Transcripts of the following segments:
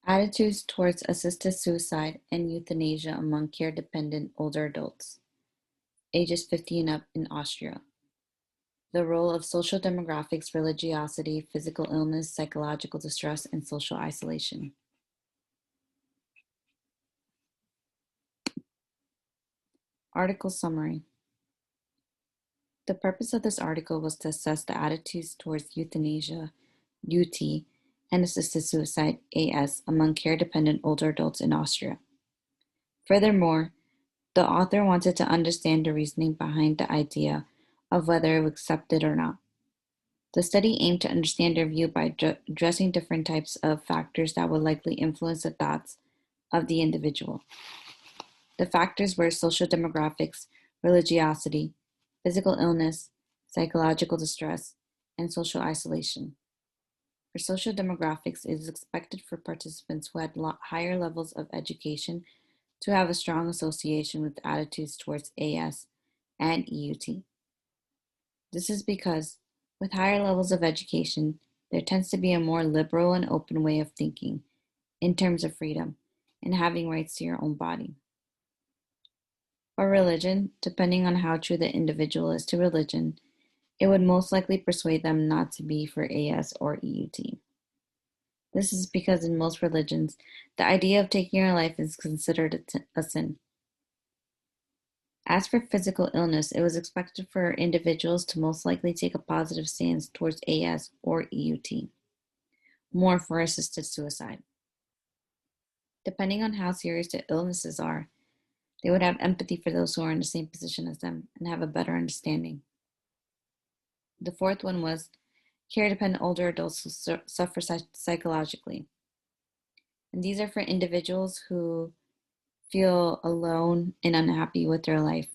Attitudes towards assisted suicide and euthanasia among care-dependent older adults, ages 50 and up in Austria. The role of social demographics, religiosity, physical illness, psychological distress, and social isolation. Article summary. The purpose of this article was to assess the attitudes towards euthanasia, UT, and assisted suicide, AS, among care-dependent older adults in Austria. Furthermore, the author wanted to understand the reasoning behind the idea of whether it was accepted or not. The study aimed to understand their view by addressing different types of factors that would likely influence the thoughts of the individual. The factors were social demographics, religiosity, physical illness, psychological distress, and social isolation. For social demographics, it is expected for participants who had higher levels of education to have a strong association with attitudes towards AS and EUT. This is because, with higher levels of education, there tends to be a more liberal and open way of thinking in terms of freedom and having rights to your own body. For religion, depending on how true the individual is to religion, it would most likely persuade them not to be for AS or EUT. This is because in most religions, the idea of taking your life is considered a sin. As for physical illness, it was expected for individuals to most likely take a positive stance towards AS or EUT, more for assisted suicide. Depending on how serious the illnesses are, they would have empathy for those who are in the same position as them and have a better understanding. The fourth one was care-dependent older adults who suffer psychologically. And these are for individuals who feel alone and unhappy with their life.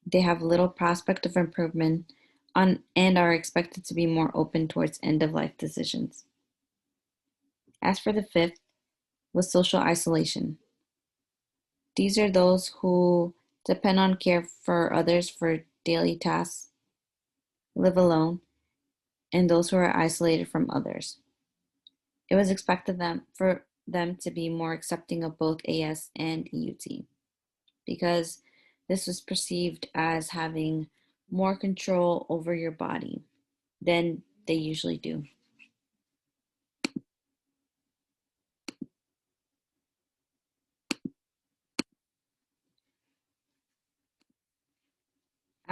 They have little prospect of improvement and are expected to be more open towards end-of-life decisions. As for the fifth, was social isolation. These are those who depend on care for others for daily tasks, live alone, and those who are isolated from others. It was expected for them to be more accepting of both AS and EUT because this was perceived as having more control over your body than they usually do.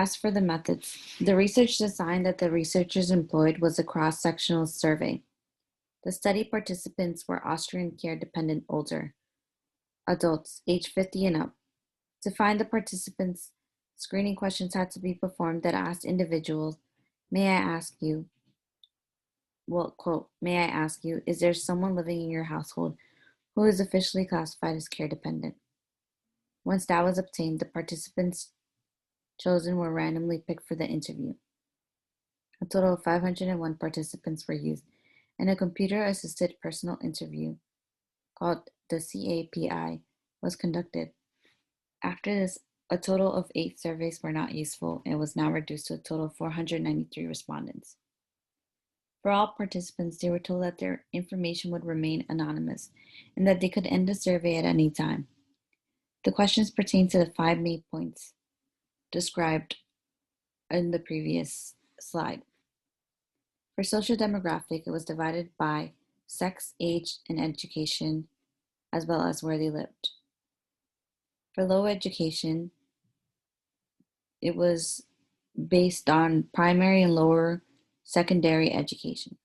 As for the methods, the research design that the researchers employed was a cross-sectional survey. The study participants were Austrian care-dependent older adults, age 50 and up. To find the participants, screening questions had to be performed that asked individuals, may I ask you, quote, may I ask you, is there someone living in your household who is officially classified as care-dependent? Once that was obtained, the participants chosen were randomly picked for the interview. A total of 501 participants were used, and a computer-assisted personal interview called the CAPI was conducted. After this, a total of 8 surveys were not useful and was now reduced to a total of 493 respondents. For all participants, they were told that their information would remain anonymous and that they could end the survey at any time. The questions pertain to the 5 main points described in the previous slide. For social demographic, it was divided by sex, age, and education, as well as where they lived. For low education, it was based on primary and lower secondary education.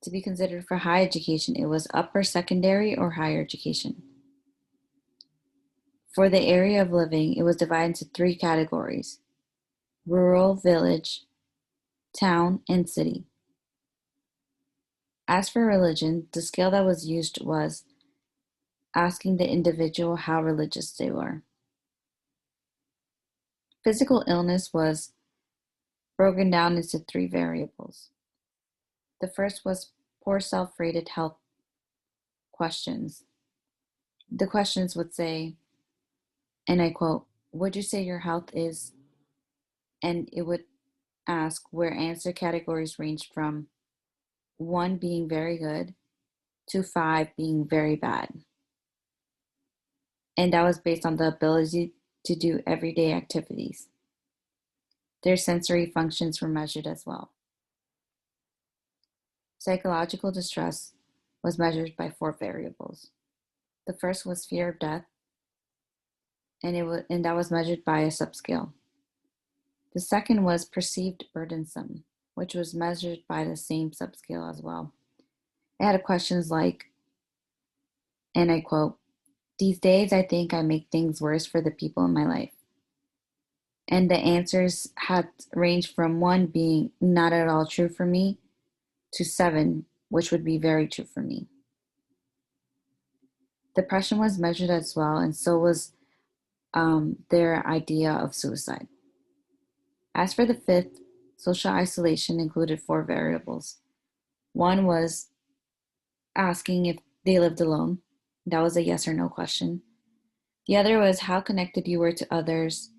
To be considered for high education, it was upper secondary or higher education. For the area of living, it was divided into 3 categories: rural, village, town, and city. As for religion, the scale that was used was asking the individual how religious they were. Physical illness was broken down into 3 variables. The first was poor self-rated health questions. The questions would say, and I quote, would you say your health is, and it would ask where answer categories ranged from 1 being very good to 5 being very bad. And that was based on the ability to do everyday activities. Their sensory functions were measured as well. Psychological distress was measured by 4 variables. The first was fear of death, and that was measured by a subscale. The second was perceived burdensome, which was measured by the same subscale as well. It had questions like, and I quote, "These days I think I make things worse for the people in my life." And the answers had ranged from 1 being not at all true for me to 7, which would be very true for me. Depression was measured as well, and so was their idea of suicide. As for the fifth, social isolation included 4 variables. One was asking if they lived alone. That was a yes or no question. The other was how connected you were to others,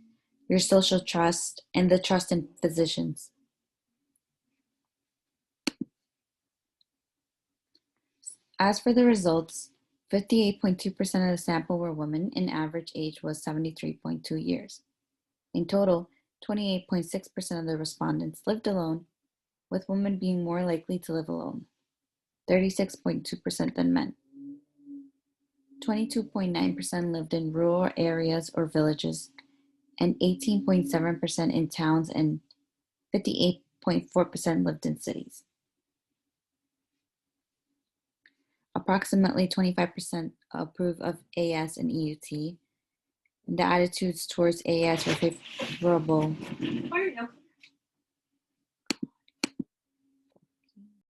your social trust, and the trust in physicians. As for the results, 58.2% of the sample were women, and average age was 73.2 years. In total, 28.6% of the respondents lived alone, with women being more likely to live alone, 36.2% than men. 22.9% lived in rural areas or villages, and 18.7% in towns, and 58.4% lived in cities. Approximately 25% approve of AS and EUT. The attitudes towards AS were favorable